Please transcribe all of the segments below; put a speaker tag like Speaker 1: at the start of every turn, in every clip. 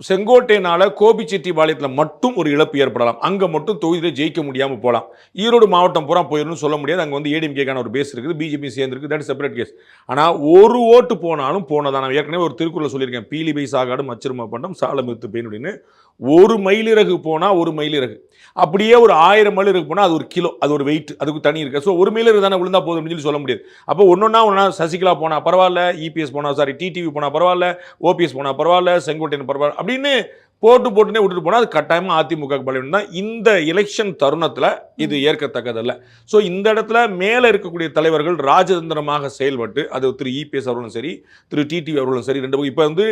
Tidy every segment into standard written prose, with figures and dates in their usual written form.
Speaker 1: செங்கோட்டையினால கோபிச்செட்டிப்பாளையத்தில் மட்டும் ஒரு இழப்பு ஏற்படலாம், அங்கே மட்டும் தொகுதியில் ஜெயிக்க முடியாமல் போகலாம். ஈரோடு மாவட்டம் பூரா போயிடணும்னு சொல்ல முடியாது, அங்கே வந்து ஏடிஎம்கேக்கான ஒரு பேஸ் இருக்குது, பிஜேபி சேர்ந்துருக்கு, தட் செப்பரேட் கேஸ். ஆனால் ஒரு ஓட்டு போனாலும் போனதான். நான் ஏற்கனவே ஒரு திருக்குறள் சொல்லியிருக்கேன், பீலி பை சாகாடு மச்சிறும பண்டம் சாலமித்து பெயின் அப்படின்னு. ஒரு மயிலிறகு போனால் ஒரு மயிலிறகு, அப்படியே ஒரு 1000 மயிலிறகு போனால் அது ஒரு கிலோ, அது ஒரு வெயிட், அதுக்கு தனி இருக்கு. ஸோ ஒரு மயிலிறகு தானே விழுந்தா போதும் அப்படின்னு சொல்ல முடியாது. அப்போ ஒன்றா சசிகலா போனால் பரவாயில்ல, இபிஎஸ் போனால் டிடிவி போனால் பரவாயில்ல, ஓபிஎஸ் போனால் பரவாயில்ல, செங்கோட்டையன் பரவாயில்ல அப்படின்னு போட்டுனே விட்டுட்டு போனால் அது கட்டாயமாக அதிமுக பலவீனம் தான். இந்த எலெக்ஷன் தருணத்தில் இது ஏற்கத்தக்கதல்ல. ஸோ இந்த இடத்துல மேலே இருக்கக்கூடிய தலைவர்கள் ராஜதந்திரமாக செயல்பட்டு, அது திரு இபிஎஸ் அவர்களும் சரி, திரு டிடிவி அவர்களும் சரி, ரெண்டு இப்போ வந்து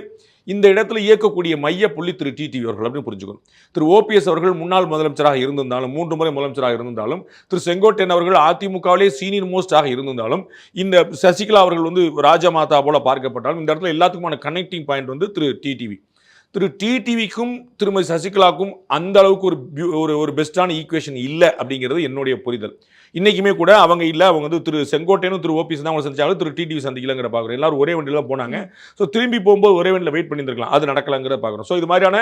Speaker 1: இந்த இடத்துல இயக்கக்கூடிய மைய புள்ளி திரு டிடிவி அவர்கள் அப்படின்னு புரிஞ்சுக்கணும். திரு ஓபிஎஸ் அவர்கள் முன்னாள் முதலமைச்சராக இருந்திருந்தாலும், 3 முறை முதலமைச்சராக இருந்திருந்தாலும், திரு செங்கோட்டையன் அவர்கள் அதிமுகவிலே சீனியர் மோஸ்டாக இருந்திருந்தாலும், இந்த சசிகலா அவர்கள் வந்து ராஜமாதா போல பார்க்கப்பட்டாலும், இந்த இடத்துல எல்லாத்துக்குமான கனெக்டிங் பாயிண்ட் வந்து திரு டிடிவி. திரு டிடிவிக்கும் திருமதி சசிகலாவுக்கும் அந்த அளவுக்கு ஒரு பெஸ்டான ஈக்குவேஷன் இல்லை அப்படிங்கிறது என்னுடைய புரிதல். இன்னைக்குமே கூட அவங்க இல்லை, அவங்க வந்து திரு செங்கோட்டையனும் திரு ஓபிஎஸ் தான் அவங்க சந்திச்சாங்க, திரு டிடிவி சந்திக்கலங்கிற பார்க்குறோம். எல்லாரும் ஒரே வண்டியில் போனாங்க. ஸோ திரும்பி போகும்போது ஒரே வண்டியில் வெயிட் பண்ணியிருக்கலாம், அது நடக்கலங்கிற பார்க்குறோம். ஸோ இது மாதிரியான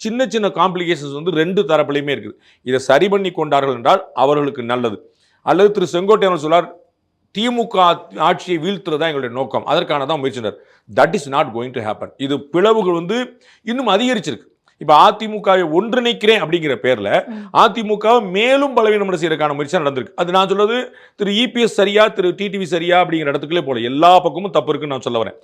Speaker 1: சின்ன சின்ன காம்ப்ளிகேஷன்ஸ் வந்து 2 தரப்புலையுமே இருக்குது. இதை சரி பண்ணி கொண்டார்கள் என்றால் அவர்களுக்கு நல்லது. அல்லது திரு செங்கோட்டையன் சொல்லார், திமுக ஆட்சியை வீழ்த்துறதா எங்களுடைய நோக்கம், அதற்கான தான் முயற்சினர். That is not going to happen. இது பிளவுகள் வந்து இன்னும் அதிகரிச்சிருக்கு. இப்போ அதிமுகவை ஒன்றிணைக்கிறேன் அப்படிங்கிற பேரில் அதிமுகவை மேலும் பலவீனம் செய்யறதுக்கான முயற்சி நடந்திருக்கு. அது நான் சொல்றது திரு இபிஎஸ் சரியா, திரு டிடிவி சரியா அப்படிங்கிற இடத்துக்குள்ளே போல எல்லா பக்கமும் தப்பு இருக்குன்னு நான் சொல்ல வரேன்.